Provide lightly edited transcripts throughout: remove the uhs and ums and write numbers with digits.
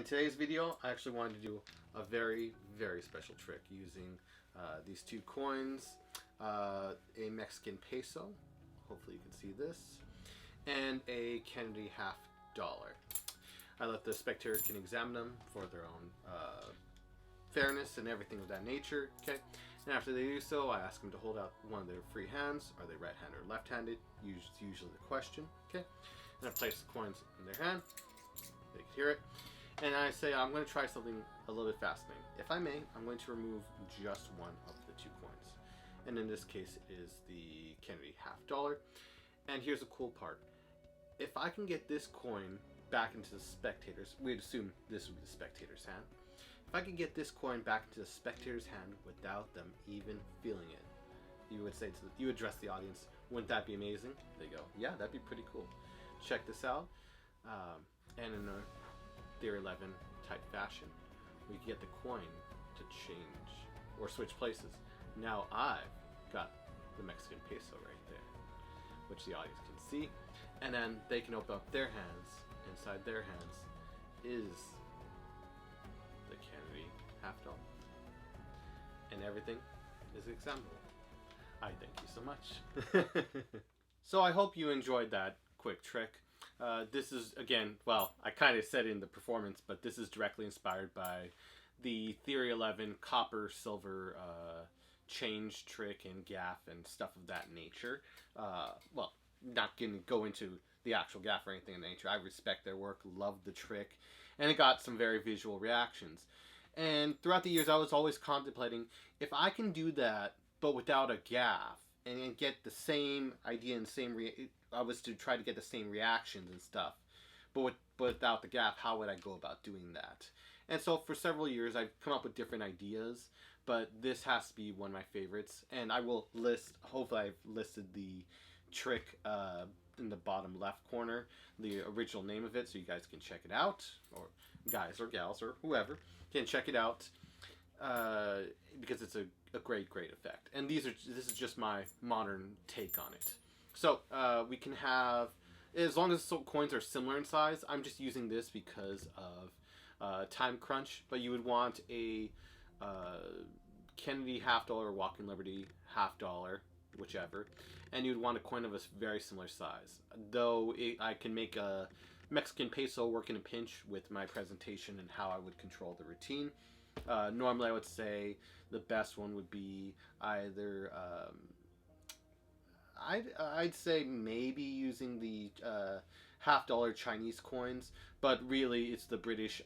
In today's video, I actually wanted to do a very, very special trick using these two coins, a Mexican peso, hopefully you can see this, and a Kennedy $half. I let the spectator can examine them for their own fairness and everything of that nature, okay? And after they do so, I ask them to hold out one of their free hands. Are they right-handed or left-handed? Usually the question, okay? And I place the coins in their hand. They can hear it. And I say, I'm going to try something a little bit fascinating. If I may, I'm going to remove just one of the two coins. And in this case, it is the Kennedy $half. And here's the cool part. If I can get this coin back into the spectator's, we'd assume this would be the spectator's hand. If I could get this coin back into the spectator's hand without them even feeling it, you would say you would address the audience, wouldn't that be amazing? They go, yeah, that'd be pretty cool. Check this out. And in a Theory 11 type fashion, we can get the coin to change or switch places. Now I've got the Mexican peso right there, which the audience can see, and then they can open up their hands. Inside their hands is the Kennedy $half, and everything is examinable. I thank you so much. So I hope you enjoyed that quick trick. This is, again, well, I kind of said it in the performance, but this is directly inspired by the Theory 11 copper silver change trick and gaff and stuff of that nature. Well, not going to go into the actual gaff or anything of that nature. I respect their work, love the trick, and it got some very visual reactions. And throughout the years, I was always contemplating, if I can do that, but without a gaff, and get the same idea and I was to try to get the same reactions and stuff, but without the gaff, how would I go about doing that? And so for several years, I've come up with different ideas, but this has to be one of my favorites. And I will list, hopefully I've listed the trick in the bottom left corner, the original name of it, so you guys can check it out, or guys or gals or whoever can check it out, because it's a great effect. And this is just my modern take on it. So we can have, as long as coins are similar in size, I'm just using this because of time crunch, but you would want a Kennedy $half or Walking Liberty $half, whichever, and you'd want a coin of a very similar size. Though I can make a Mexican peso work in a pinch with my presentation and how I would control the routine. Normally I would say the best one would be either I'd say maybe using the $half Chinese coins, but really it's the British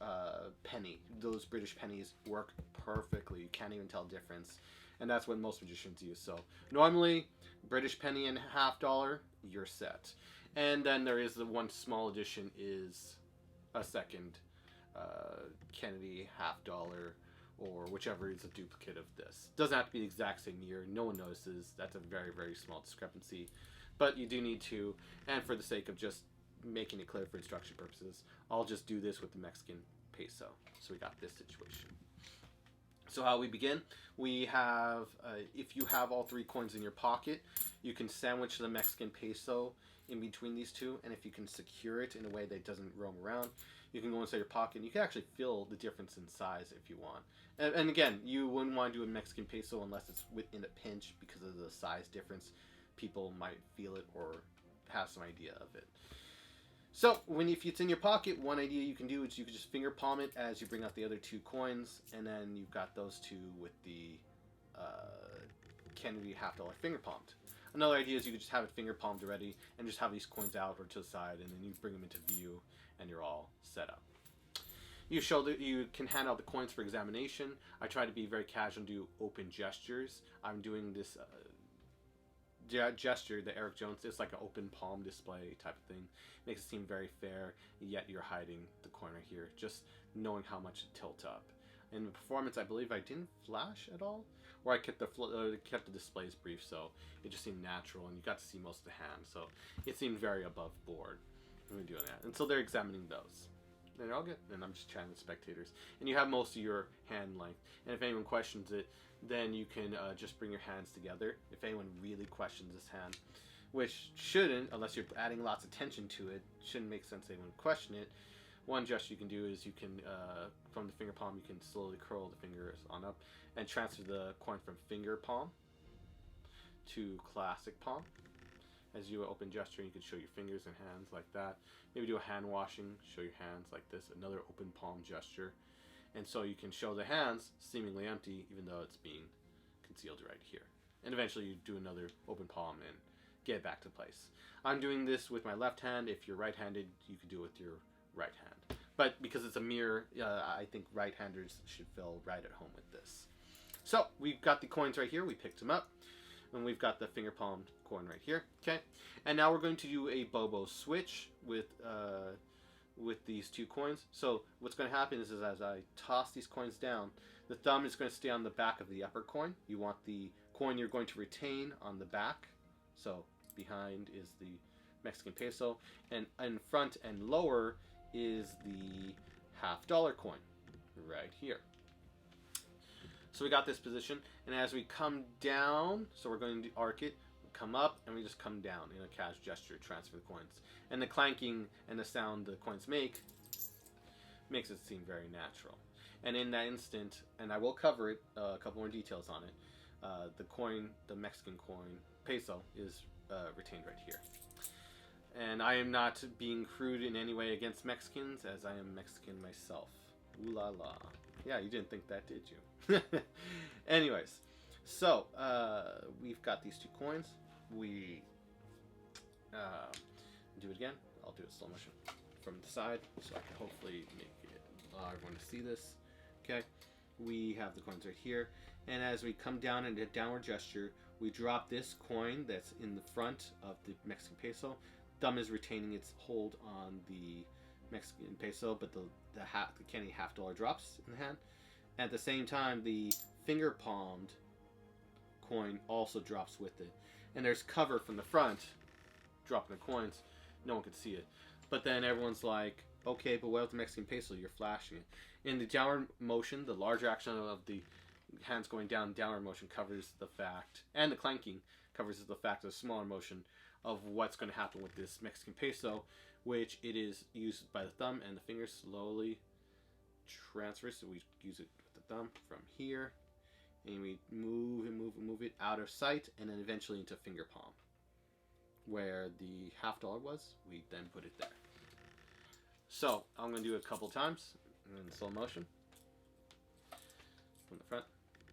penny. Those British pennies work perfectly. You can't even tell difference, and that's what most magicians use. So normally British penny and $half, you're set. And then there is the one small addition, is a second Kennedy $half, or whichever is a duplicate of this. Doesn't have to be the exact same year. No one notices. That's a very small discrepancy. But you do need to, and for the sake of just making it clear for instruction purposes, I'll just do this with the Mexican peso. So we got this situation. So how we begin, we have, if you have all three coins in your pocket, you can sandwich the Mexican peso in between these two, and if you can secure it in a way that it doesn't roam around, you can go inside your pocket and you can actually feel the difference in size if you want. And again, you wouldn't want to do a Mexican peso unless it's within a pinch, because of the size difference. People might feel it or have some idea of it. So if it's in your pocket, one idea you can do is you can just finger palm it as you bring out the other two coins, and then you've got those two with the Kennedy $half finger palmed. Another idea is you could just have it finger palmed already and just have these coins out or to the side, and then you bring them into view and you're all set up. You can hand out the coins for examination. I try to be very casual and do open gestures. I'm doing this gesture that Eric Jones, it's like an open palm display type of thing. Makes it seem very fair, yet you're hiding the coin right here, just knowing how much to tilt up. In the performance, I believe I didn't flash at all, or I kept the displays brief, so it just seemed natural, and you got to see most of the hand, so it seemed very above board when we doing that. And so they're examining those. And they're all good, and I'm just chatting with spectators. And you have most of your hand length, and if anyone questions it, then you can just bring your hands together. If anyone really questions this hand, which shouldn't, unless you're adding lots of tension to it, shouldn't make sense anyone would question it. one gesture you can do is you can, from the finger palm, you can slowly curl the fingers on up and transfer the coin from finger palm to classic palm. As you open gesture, you can show your fingers and hands like that. Maybe do a hand washing, show your hands like this, another open palm gesture. And so you can show the hands seemingly empty, even though it's being concealed right here. And eventually you do another open palm and get it back to place. I'm doing this with my left hand. If you're right-handed, you can do it with your right hand. But because it's a mirror, I think right-handers should feel right at home with this. So we've got the coins right here. We picked them up. And we've got the finger palmed coin right here. Okay. And now we're going to do a Bobo switch with these two coins. So what's going to happen is as I toss these coins down, the thumb is going to stay on the back of the upper coin. You want the coin you're going to retain on the back. So behind is the Mexican peso, and in front and lower is the $50 coin right here. So we got this position, and as we come down, so we're going to arc it, come up, and we just come down in a cash gesture, transfer the coins. And the clanking and the sound the coins make makes it seem very natural. And in that instant, and I will cover it, a couple more details on it, the coin, the Mexican coin, peso, is retained right here. And I am not being crude in any way against Mexicans, as I am Mexican myself. Ooh la la. Yeah, you didn't think that, did you? Anyways, so we've got these two coins. We do it again. I'll do it slow motion from the side, so I can hopefully make it everyone to see this. Okay, we have the coins right here, and as we come down in a downward gesture, we drop this coin that's in the front of the Mexican peso. Thumb is retaining its hold on the Mexican peso, but the candy $50 drops in the hand. At the same time, the finger palmed coin also drops with it. And there's cover from the front, dropping the coins. No one can see it. But then everyone's like, okay, but what about the Mexican peso? You're flashing it. In the downward motion, the larger action of the hands going down, downward motion covers the fact, and the clanking covers the fact of the smaller motion of what's going to happen with this Mexican peso, which it is used by the thumb and the finger slowly transfers. So we use it with the thumb from here, and we move and move and move it out of sight, and then eventually into finger palm. Where the $50 was, we then put it there. So I'm going to do it a couple times in slow motion. From the front,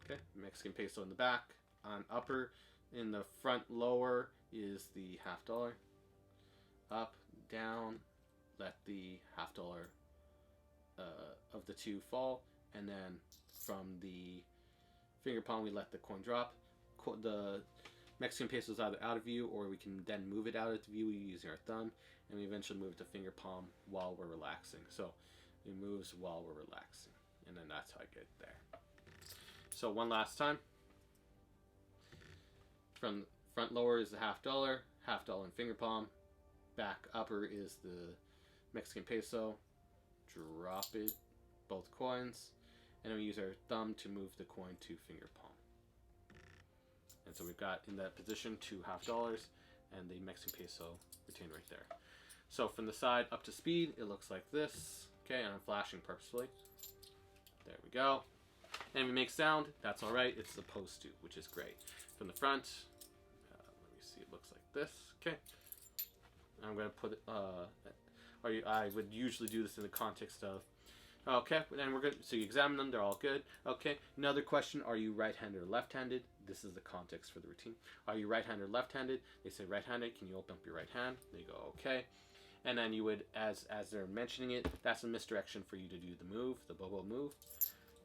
okay, Mexican peso in the back. On upper, in the front lower is the $50. Up, down, let the $50 of the two fall, and then from the finger palm we let the coin drop. The Mexican peso is either out of view, or we can then move it out of view using our thumb, and we eventually move to finger palm while we're relaxing. So it moves while we're relaxing, and then that's how I get there. So one last time. From front lower is the $50 in finger palm. Back upper is the Mexican peso. Drop it, both coins, and then we use our thumb to move the coin to finger palm. And so we've got in that position two $50 and the Mexican peso retained right there. So from the side up to speed, it looks like this. Okay, and I'm flashing purposefully. There we go. And if it makes sound, that's all right. It's supposed to, which is great. From the front, let me see. It looks like this. Okay. I'm going to put it. I would usually do this in the context of. Okay, and we're good. So you examine them; they're all good. Okay. Another question: are you right-handed or left-handed? This is the context for the routine. Are you right-handed or left-handed? They say right-handed. Can you open up your right hand? They go okay. And then you would, as they're mentioning it, that's a misdirection for you to do the move, the Bobo move.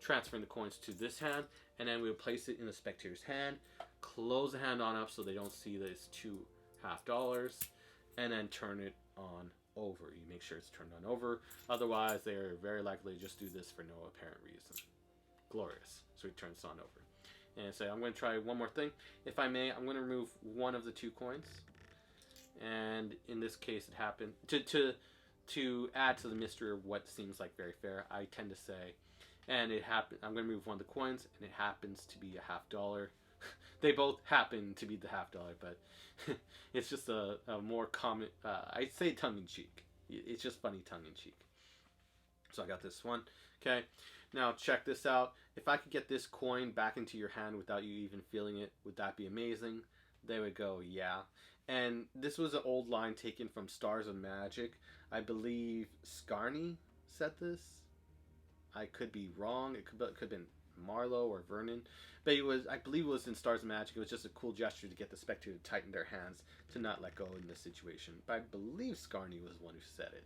Transferring the coins to this hand, and then we would place it in the spectator's hand. Close the hand on up so they don't see that it's two $50, and then turn it on over. You make sure it's turned on over. Otherwise, they're very likely to just do this for no apparent reason. Glorious. So he turns it on over. And say, I'm going to try one more thing. If I may, I'm going to remove one of the two coins. And in this case, it happened to add to the mystery of what seems like very fair. I tend to say, and it happened. I'm going to move one of the coins, and it happens to be a $50. They both happen to be the $50, but it's just a more common. I'd say tongue in cheek. It's just funny tongue in cheek. So I got this one. Okay. Now check this out. If I could get this coin back into your hand without you even feeling it, would that be amazing? They would go, yeah. And this was an old line taken from Stars of Magic. I believe Scarney said this. I could be wrong. It could have been Marlowe or Vernon. But it was, I believe it was in Stars of Magic. It was just a cool gesture to get the spectator to tighten their hands to not let go in this situation. But I believe Scarney was the one who said it.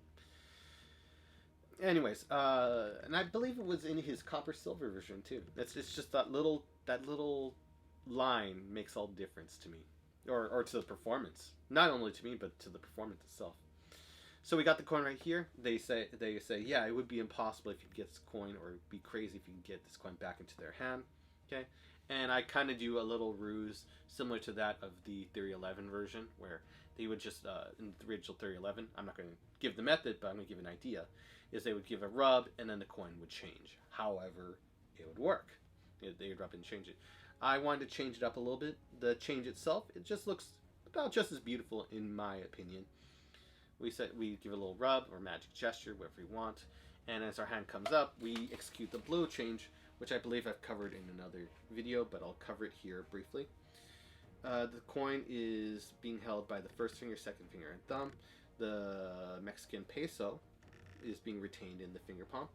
Anyways, and I believe it was in his copper silver version too. It's just that little line makes all the difference to me, or to the performance. Not only to me, but to the performance itself. So we got the coin right here. They say, yeah, it would be impossible if you could get this coin, or it'd be crazy if you could get this coin back into their hand. Okay, and I kind of do a little ruse similar to that of the Theory 11 version, where they would just in the original Theory 11. I'm not going to give the method, but I'm going to give an idea. Is they would give a rub and then the coin would change. However, it would work. They would rub and change it. I wanted to change it up a little bit. The change itself, it just looks about just as beautiful in my opinion. We give a little rub or magic gesture, whatever we want. And as our hand comes up, we execute the blow change, which I believe I've covered in another video, but I'll cover it here briefly. The coin is being held by the first finger, second finger, and thumb. The Mexican peso is being retained in the finger palm.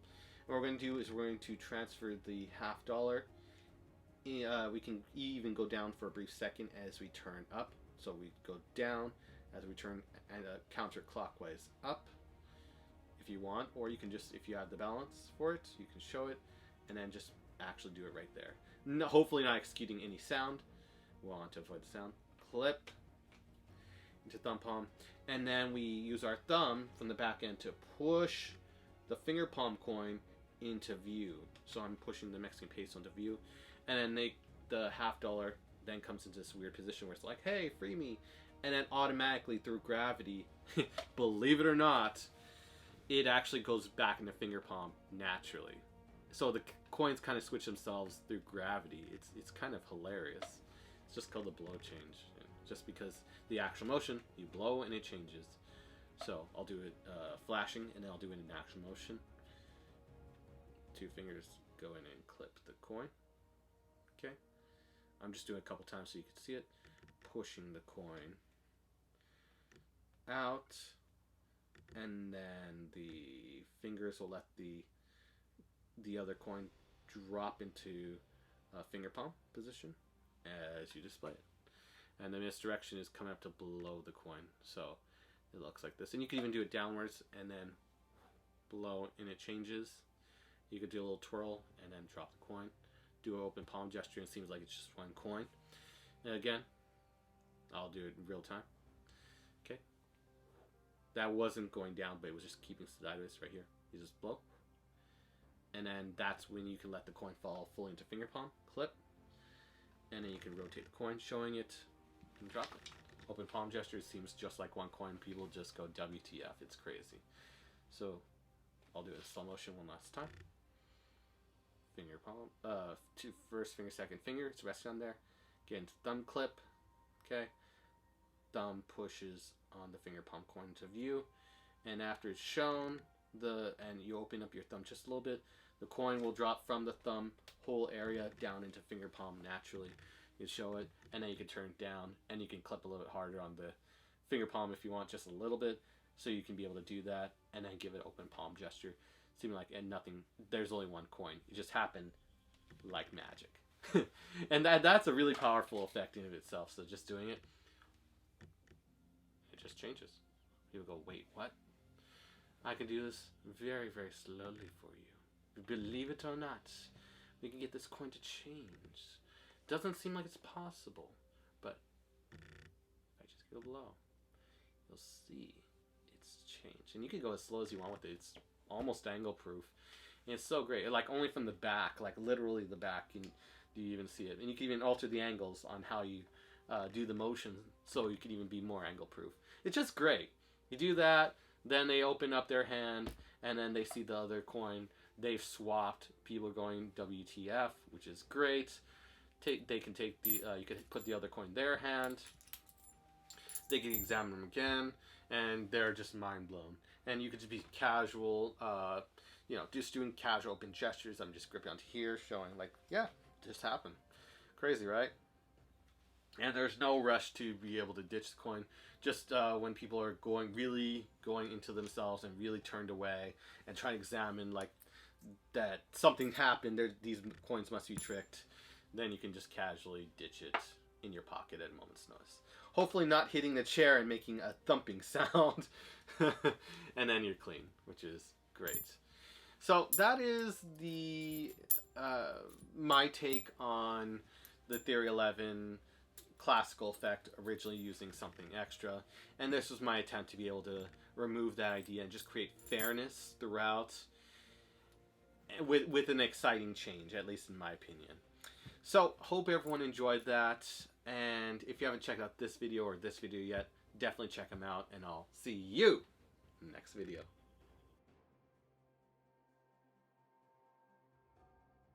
And what we're going to do is we're going to transfer the $50. We can even go down for a brief second as we turn up. So we go down as we turn and counterclockwise up if you want, or you can just, if you have the balance for it, you can show it and then just actually do it right there. No, hopefully not executing any sound. We want to avoid the sound. Clip into thumb palm, and then we use our thumb from the back end to push the finger palm coin into view. So I'm pushing the Mexican peso into view, and then the $50 then comes into this weird position where it's like, hey, free me, and then automatically through gravity, believe it or not, it actually goes back in the finger palm naturally. So the coins kind of switch themselves through gravity. It's kind of hilarious. It's just called the blow change. Just because the actual motion, you blow and it changes. So I'll do it flashing, and then I'll do it in action motion. 2 fingers go in and clip the coin. Okay. I'm just doing it a couple times so you can see it. Pushing the coin out, and then the fingers will let the other coin drop into finger palm position as you display it. And the misdirection is coming up to below the coin, so it looks like this. And you can even do it downwards and then blow, and it changes. You could do a little twirl and then drop the coin. Do an open palm gesture, and it seems like it's just one coin. And again, I'll do it in real time. Okay. That wasn't going down, but it was just keeping sideways right here. You just blow. And then that's when you can let the coin fall fully into finger palm. Clip. And then you can rotate the coin, showing it, and drop it. Open palm gesture seems just like one coin. People just go WTF. It's crazy. So I'll do it in slow motion one last time. Finger palm, first finger, second finger. It's resting on there. Get into thumb clip. Okay. Thumb pushes on the finger palm coin to view, and after it's shown, and you open up your thumb just a little bit, the coin will drop from the thumb whole area down into finger palm naturally. You show it, and then you can turn it down, and you can clip a little bit harder on the finger palm if you want, just a little bit, so you can be able to do that, and then give it an open palm gesture. Seeming like, and nothing, there's only one coin. It just happened like magic. And that's a really powerful effect in of itself. So just doing it, it just changes. People go, wait, what? I can do this very, very slowly for you. Believe it or not, we can get this coin to change. Doesn't seem like it's possible, but if I just go below, you'll see it's changed. And you can go as slow as you want with it. It's almost angle proof, and it's so great. Like only from the back, like literally the back, do you even see it. And you can even alter the angles on how you do the motion, so you can even be more angle proof. It's just great. You do that, then they open up their hand, and then they see the other coin. They've swapped. People are going WTF, which is great. They can take the you can put the other coin in their hand. They can examine them again, and they're just mind blown. And you could just be casual, you know, just doing casual open gestures. I'm just gripping onto here, showing like, yeah, just happened. Crazy, right? And there's no rush to be able to ditch the coin. Just when people are really going into themselves and really turned away and trying to examine like that something happened, these coins must be tricked, then you can just casually ditch it in your pocket at a moment's notice. Hopefully not hitting the chair and making a thumping sound. And then you're clean, which is great. So that is the my take on the Theory 11 classical effect, originally using something extra. And this was my attempt to be able to remove that idea and just create fairness throughout with an exciting change, at least in my opinion. So, hope everyone enjoyed that. And if you haven't checked out this video or this video yet, definitely check them out. And I'll see you in the next video.